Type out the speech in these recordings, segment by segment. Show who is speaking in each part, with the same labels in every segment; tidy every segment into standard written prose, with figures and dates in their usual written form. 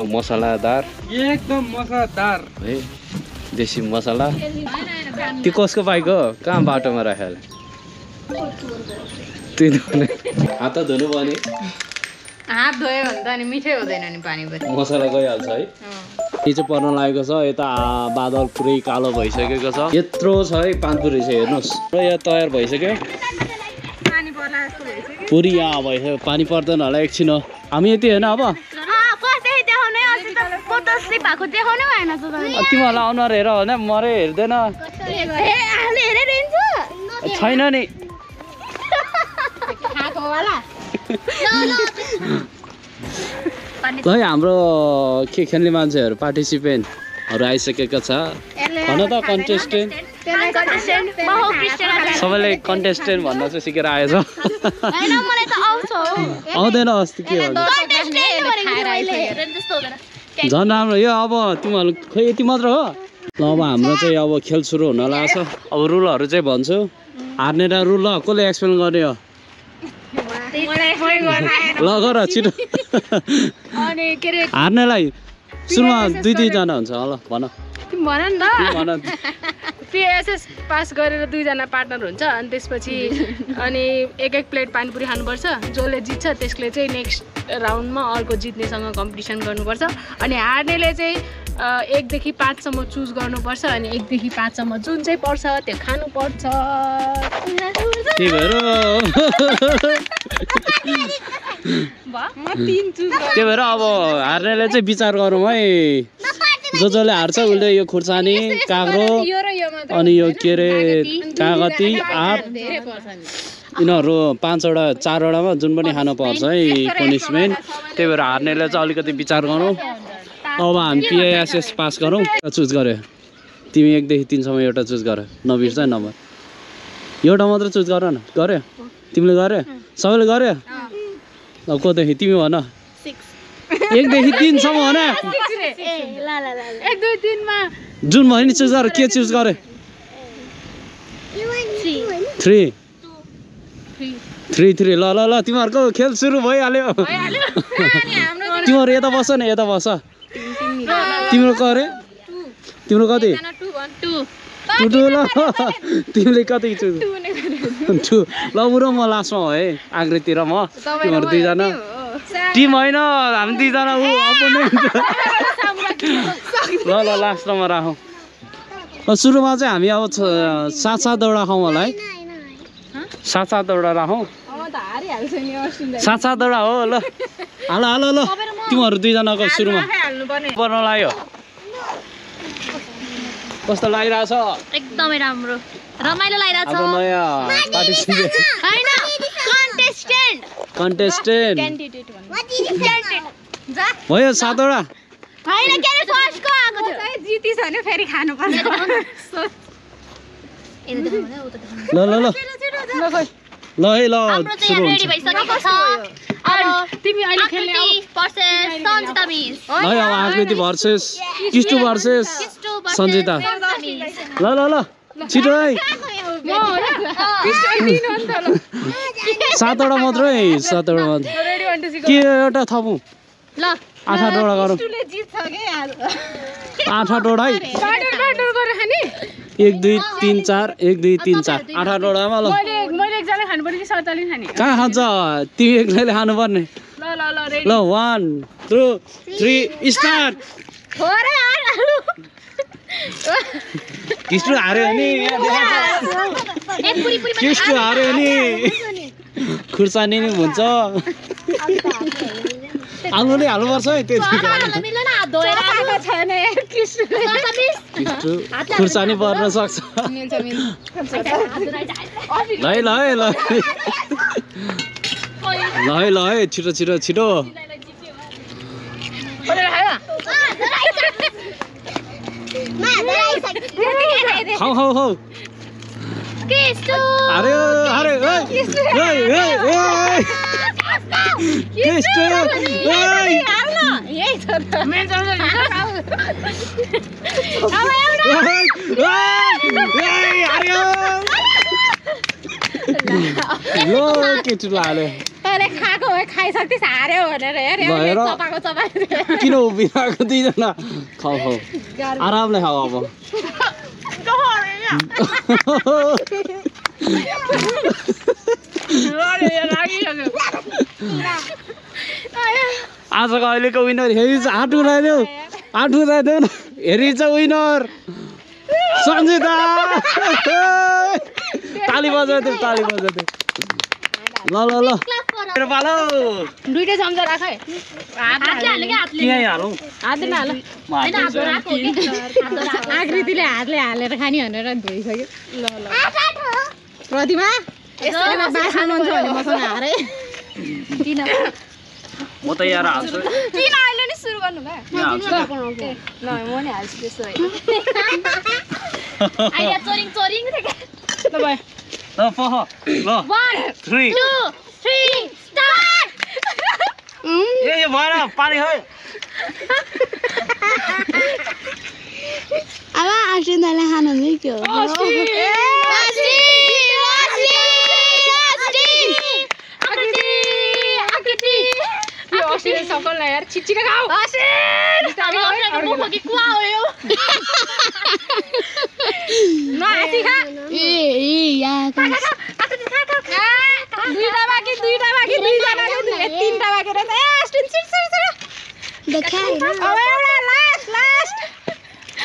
Speaker 1: मसालादार
Speaker 2: एकदम मसादार
Speaker 1: है देशी मसला त्यो कसको बाइक हो कहाँ बाटोमा राखेर हात त धुनु पर्ने
Speaker 3: हात धोयो भने त अनि मिठै हुँदैन नि पानी पनि
Speaker 1: मसला गइहाल्छ है यो चाहिँ पर्न लागेको छ यता बादल पुरै कालो भइसकेको छ यत्रो छ है पानपुरी चाहिँ हेर्नुहोस् र यहाँ तयार भइसक्यो पुरी यहाँ भइसक्यो पानी पर्दैन होला एकछिन हो हामी यति होइन अब तिमीहरूलाई अनुहार हेर भने मरै हेर्दैन छैन नि है हाम्रो के खेल्ने मान्छेहरू पार्टिसिपेन्टहरू आइसकेको छ भन त कन्टेस्टेन्ट सबैले कन्टेस्टेन्ट भन्न चाहिँ सिकेर आएछ आउँदैन अस्ति के झन् राम्रो यो अब तिमीहरू खोइ यति मात्र हो ल अब हाम्रो चाहिँ अब खेल सुरु हुन लाग्छ अब रुलहरू चाहिँ भन्छु हार्ने र रुल ल कसले एक्सप्लेन गर्ने हो ल गर छिटो हार्नेलाई सुरुमा दुई दुईजना हुन्छ ल भन
Speaker 4: भन नि त पिएसएस पास गरेर दुईजना पार्टनर हुन्छ अनि त्यसपछि अनि एक प्लेट पानीपुरी खानुपर्छ जसले जित्छ त्यसले चाहिँ नेक्स्ट राउन्डमा अर्को जित्नेसँग कम्पिटिसन गर्नुपर्छ अनि हार्नेले चाहिँ 1 देखि 5 सम्म चुज गर्नुपर्छ अनि 1 देखि 5 सम्म जुन चाहिँ पर्छ त्यो खानुपर्छ
Speaker 1: त्यही भएर त्यही भएर अब हार्नेले चाहिँ विचार गरौँ है जसले हार्छ उसले यो खुर्सानी काग्रो अनि यो के अरे कागती आँप यिनीहरू 5वटा 4वटामा जुन पनि खानु पर्छ है पनिसमेन्ट त्यही भएर हार्नेले चाहिँ अलिकति विचार गरौँ अब हामी पिएसएस पास गरौँ चुज गऱ्यो तिमी 1 देखि 3 सम्म एउटा चुज गर नबिर्स नम्बर एउटा मात्र चुज गर न गर्यो तिमीले गर्यो सबैले गर्यो ल कोदेखि तिमी भन 1 देखि 3 सम्म हो न
Speaker 4: 1 2 3 मा
Speaker 1: जुन भयो नि चुज गर के चुज गरे 3 3 ल ल ल तिमीहरूको खेल सुरु भइहाल्यो तिमीहरू यता बस न यता बस तिम्रो गरे तिम्रो कति 2 ल तिमीले कति चुज 2 ल बुरो म लास्टमा हो है आकृतिर म तिमीहरू दुईजना टिम होइन हामी दुईजना अपोनेन्ट ल ल लास्टमा राखौँ सुरुमा चाहिँ हामी अब 7-7वटा खाउँ होला है 7-7वटा राखौँ 7-7वटा हो ल हाल हाल ल तिमीहरू दुईजनाको सुरुमा पर्न लाग्यो कस्तो लागिरहेछ
Speaker 3: एकदमै राम्रो रमाइलो लागिरहेछ
Speaker 1: अब नयाँ पार्टिसिपेन्ट
Speaker 3: हैन
Speaker 1: कन्टेस्टेन्ट भयो 7वटा
Speaker 3: हैन के रे फर्स्टको आको थियो
Speaker 4: जितिस भने फेरि खानु पर्छ
Speaker 1: ल ल ल ल है ल सुरु हुन्छ
Speaker 3: रेडी भइसकेको छ अब
Speaker 4: तिमी अहिले खेल्ने
Speaker 3: सन्जिता मिस
Speaker 1: है अब आकृति भर्सेस किस्टु भर्सेस सन्जिता ल ल ल छिटो है 7वटा मात्रै 7वटा मात्र के एउटा थपौँ
Speaker 3: ल
Speaker 1: 8-8वटा गरौँ 8-8वटा है 1 2 3 4 1 2 3 4 8-8वटामा ल
Speaker 4: मैले एकजना खानु पर्यो कि सताले खाने
Speaker 1: कहाँ खान्छ तिमी एक्लैले खानु पर्ने ल 1 2 3 स्टार्ट किस्टु हार्यो नि किस्टु हार्यो नि खुर्सानी नि हुन्छ आलुले हाल्नुपर्छ है त्यति खुर्सानी पर्न सक्छ ल है ल है ल ल है छिटो छिटो छिटो खाऊ खाऊ खाऊ कृष्ण लो केटुला हाल्यो
Speaker 3: तैँले खाएको भए खाइसक्थिस् हार्यो भनेर
Speaker 1: भएर
Speaker 3: चपाएको चपाएको
Speaker 1: किन उभिरहेको दुईजना खाऊ खाऊ आरामले खाऊ अब आजको अहिलेको विनर हेरी चाहिँ हात उठाइदेऊ न हेरी चाहिँ विनर सन्जिता ताली बजाइदेऊ ल मेरो पालो
Speaker 3: दुईटै चम्चा राख है
Speaker 1: त्यहीँ हालौँ
Speaker 3: आकृतिले हातले हालेर खाने भनेर धोइसक्यो प्रतिमा बासा मन छ भने मसँग हारे
Speaker 1: म त यहाँ हाल्छु
Speaker 3: किन अहिले नि सुरु गर्नु भयो ल म नि हाल्छु त्यसो भए आइया चोरिङ ल भयो
Speaker 1: ल पह ल
Speaker 3: 1 2 3 स्टार्ट
Speaker 1: ए यो भएन पानी खै
Speaker 5: अब आर्टिन दाइले खानु नि के हो
Speaker 4: सबैलाई यार छिटछिटो खाऊ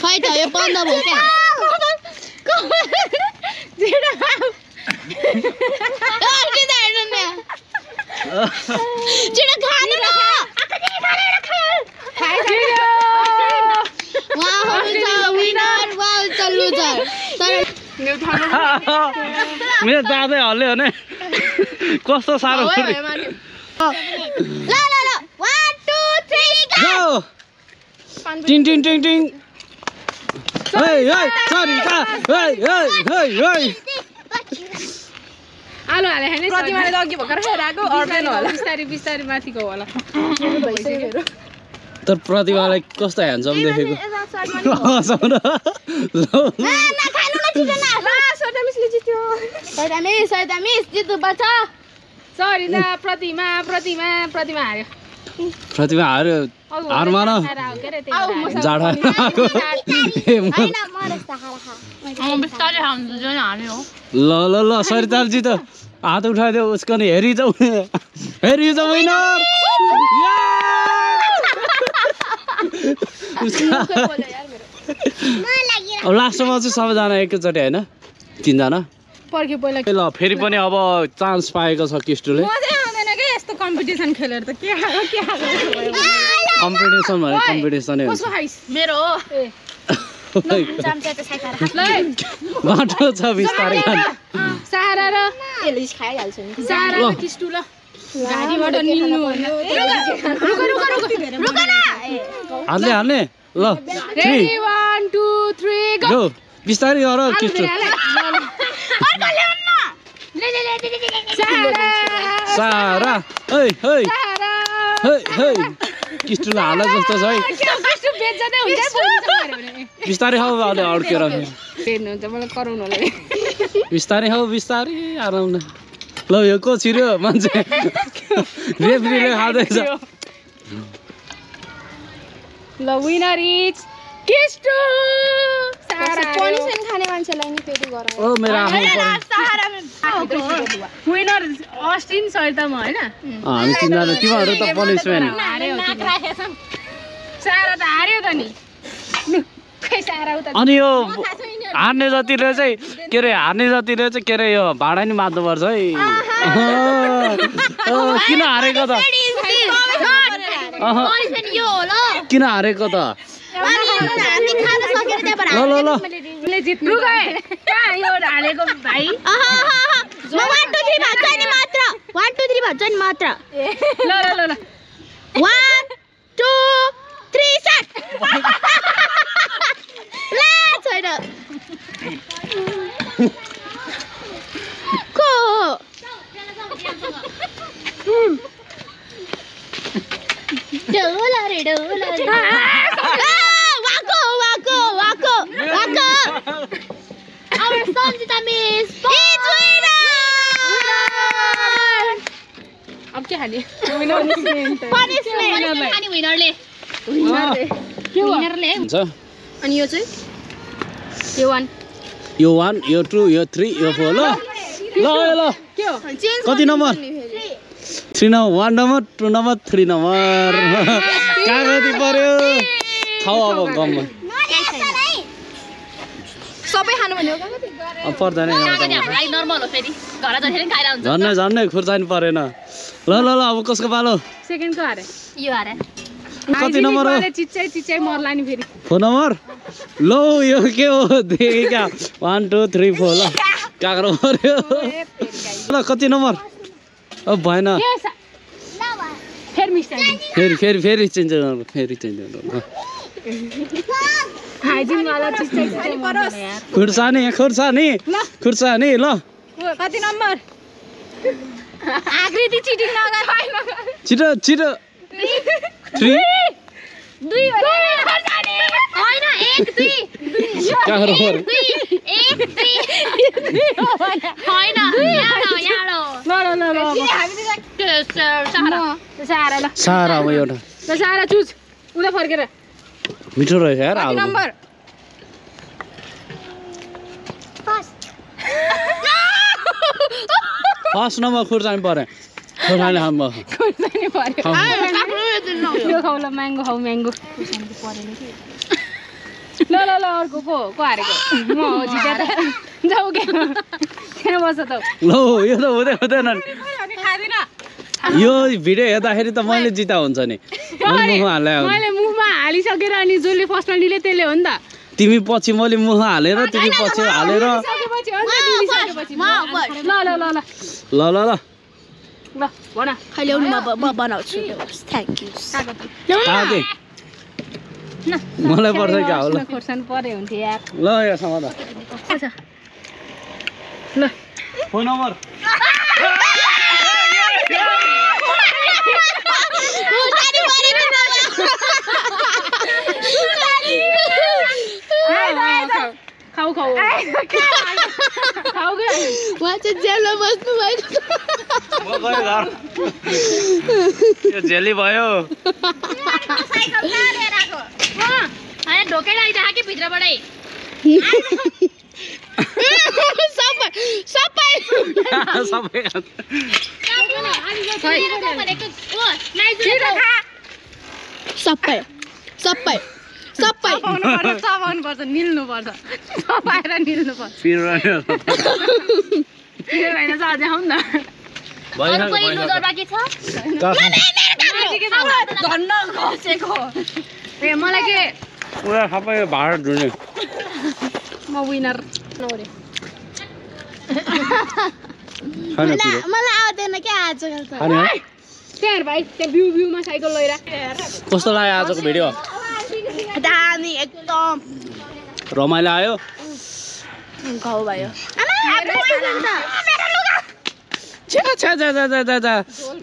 Speaker 5: खै त यो बन्द भयो क्या छिटो खानु न
Speaker 1: मेरो दादै हल्यो भने कस्तो साह्रो टिङ टिङ टिङ टिङ
Speaker 4: आलु हाले खाने
Speaker 3: प्रतिमाले त अघि भर्खर खाइरहेको अर्दैन होला
Speaker 4: बिस्तारै बिस्तारै माथिको होला
Speaker 1: तर प्रतिभालाई कस्तो ह्यान्डसम देखेको
Speaker 4: सरी दा प्रतिमा हार्यो
Speaker 1: प्रतिभा हार्यो हार मान जाडा ल ल ल सरितालजी त हात उठाइदेऊ उसको नि हेरी जाऊ विनर अब लास्टमा चाहिँ सबैजना एकैचोटि होइन तिनजना
Speaker 4: पर्ख्यो पहिला
Speaker 1: ल फेरि पनि अब चान्स पाएको छ किस्टुले
Speaker 3: यस्तो कम्पिटिसन खेलेर त के
Speaker 1: कम्पिटिसन भने कम्पिटिसनै हुन्छ
Speaker 3: मेरो हो
Speaker 1: बाटो छ बिस्तारै
Speaker 4: सारा र
Speaker 3: खाइहाल्छु
Speaker 4: सारा र किस्टु ल गाडीबाट निल्नु भन्यो
Speaker 1: हाल्ने ल 3
Speaker 4: 1 2 3
Speaker 1: गो बिस्तारै गर किस्टु सारा किस्टुलाई हाल जस्तो छ है बिस्तारै खाऊ अलि अड्केर बिस्तारै खाऊ बिस्तारै आराम ल यो को छिर्यो मान्छे रेफ्रीले खाँदैछ
Speaker 4: ल विनर इज किस्टु
Speaker 5: पनिसन खाने मान्छेलाई नि त्यति गरायो
Speaker 1: ओ मेरो
Speaker 4: विनर अस्टिन सरितामा होइन
Speaker 1: हामी तिनजना तिमीहरू त पनिसमेन्ट
Speaker 4: सारा त हार्यो त नि
Speaker 1: अनि यो हार्ने जतिले चाहिँ के अरे यो भाडा नि माग्नुपर्छ है किन हारेको त किन हारेको त ल
Speaker 4: जित्नु गए कहाँ यो हालेको भाइ
Speaker 5: 1 2 3 भन्छ नि मात्र 1 2 3 भन्छ नि मात्र
Speaker 4: ल
Speaker 5: 1 2 3 स्टार्ट ला छैन को डोला रे डोला रे वाको वाको वाको वाको Our Sanjita Miss is winner!
Speaker 4: अब के खाने
Speaker 5: Punishment! खाने विनरले
Speaker 1: हुन्छ
Speaker 3: अनि यो चाहिँ यो 1
Speaker 1: यो 1 यो 2 यो 3 यो 4 ल ल ल
Speaker 4: के हो
Speaker 1: कति number 3 number 1 number 2 number 3 number कागती पर्यो खाऊ अब गममा
Speaker 3: सबै खानु भन्यो
Speaker 1: अब पर्दैन
Speaker 5: लागि नर्मल हो फेरि घर जहिले खाइरा हुन्छ
Speaker 1: झन्नै झन्नै खुर्सानी परेन ल ल ल अब कसको पालो
Speaker 4: सेकेन्डको हारे
Speaker 5: यो हारे
Speaker 1: कति नम्बर हो
Speaker 4: चिच्चै चिच्चै मर्ला नि फेरि
Speaker 1: 4 नम्बर लो यो के हो देखे क्या 1 2 3 4 ल काग्रो पर्यो ल कति नम्बर अब भएन
Speaker 4: फेरि मिस्टेक
Speaker 1: फेरि चेन्ज गर्नु फेरि चेन्ज गर्नु
Speaker 4: हाइजिन वाला चिच्चै चिच्चै मर्ला यार
Speaker 1: खुर्सानी खुर्सानी ल
Speaker 3: कति नम्बर
Speaker 5: आकृति चिटिङ नगर
Speaker 1: छिटो छिटो 3
Speaker 5: दुई होइन 1 2
Speaker 1: काग्रो पर्यो
Speaker 5: 1 3 होइन याडो
Speaker 4: सारा ल
Speaker 1: सारा अब एउटा
Speaker 4: ल सारा चुज उता फर्केर
Speaker 1: मिठो रहेछ यार आलु
Speaker 3: नम्बर
Speaker 1: फर्स्ट नम्बर खुर्सानी परे खुर्सानी खानु
Speaker 4: खुर्सानी पर्यो यो खाऊ ल म्याङ्गो खाऊ म्याङ्गो खुर्सानीको परेन कि ल ल ल अर्को को हारेको म हो जिते त जाऊ के किन बस्छ त
Speaker 1: लो यो त हुँदैन यो भिडियो हेर्दाखेरि त मैले जिता हुन्छ नि
Speaker 4: मैले मुखमा हालिसकेर अनि जसले फर्स्टमा लिले त्यसले हो नि त
Speaker 1: तिमी पछि मैले मुखमा हालेर तिमी पछि हालेर
Speaker 4: ल
Speaker 1: ल ल ल
Speaker 4: ल भन
Speaker 5: खैले म बनाउँछु थ्यांक यू
Speaker 1: काके मलाई पर्छ क्या हो ल
Speaker 4: खोर्सानी परे हुन्थ्यो यार
Speaker 1: ल यो समाधा
Speaker 4: ल
Speaker 1: 4 नम्बर
Speaker 4: खाऊ खाऊ खाऊ के
Speaker 5: उहाँ चाहिँ जेलमा बस्नु भएको
Speaker 1: म गएँ घर यो झेली भयो
Speaker 5: ढोकै लागि कि भित्रबाटै सबै
Speaker 4: चबाउनु पर्छ निल्नु पर्छ चबाएर निल्नु पर्छ
Speaker 1: पिरो
Speaker 4: होइन अझै खाउँ न
Speaker 3: धन्न घसेको
Speaker 4: ए मलाई के
Speaker 1: पुरा सबै भाडा ढुल्ने
Speaker 4: म विनर नौरे
Speaker 5: मलाई आउँदैन क्या आजकल त
Speaker 1: खाने हो
Speaker 4: त्यहाँ हेर भाइ त्यहाँ भ्यूमा साइकल लैरा
Speaker 1: कस्तो लाग्यो आजको भिडियो
Speaker 5: दामी एकदम
Speaker 1: रमाइलो आयो
Speaker 5: घाउ भयो
Speaker 1: छ्या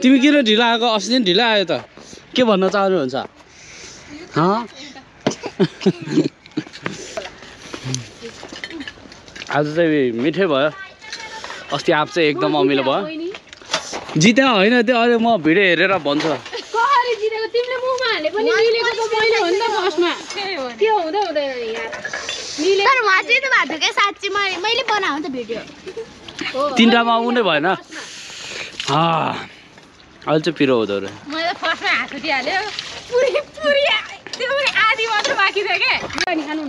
Speaker 1: तिमी किन ढिला आएको अस्ति दिन ढिला आयो त के भन्न चाहनुहुन्छ आज चाहिँ मिठै भयो अस्ति आप चाहिँ एकदम अमिलो भयो जित्या होइन त्यो अहिले म भिडियो हेरेर भन्छु
Speaker 4: कसरी जितेको तिमीले मुखमा हाले पनि मिलेको त मैले हो नि त फर्स्टमा के हुँदै हुँदैन यार मिले
Speaker 5: तर उहाँ चाहिँ त भएको क्या साँच्ची मैले बनाएको नि त भिडियो
Speaker 1: 3टामा आउनै भएन अहिले चाहिँ पिरो हुँदो रहेछ
Speaker 4: मैले फर्स्टमा हात उठिहाल्यो पुरी त्यो पनि आधी मात्र बाँकी थियो के अनि खानु न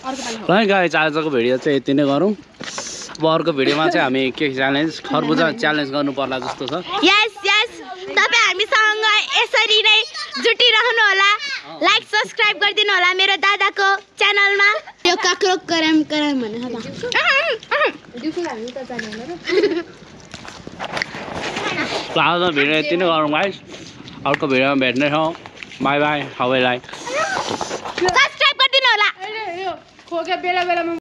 Speaker 4: अर्को पानी
Speaker 1: ल गाइस आजको भिडियो चाहिँ यति नै गरौँ अब अर्को भिडियोमा चाहिँ हामी के च्यालेन्ज खरबुजा च्यालेन्ज गर्नु पर्ला जस्तो छ
Speaker 5: यस तपाईँ हामीसँग यसरी नै जुटिरहनु होला लाइक सब्स्क्राइब गरिदिनु होला मेरो दादाको च्यानलमा यो काक्रो कराम भने
Speaker 1: आजको भिडियो यति नै गरौँ गाइस अर्को भिडियोमा भेट्नेछौँ बाई बाई सबैलाई
Speaker 5: सब्स्क्राइब गरिदिनु होला
Speaker 4: खोके बेला बेलामा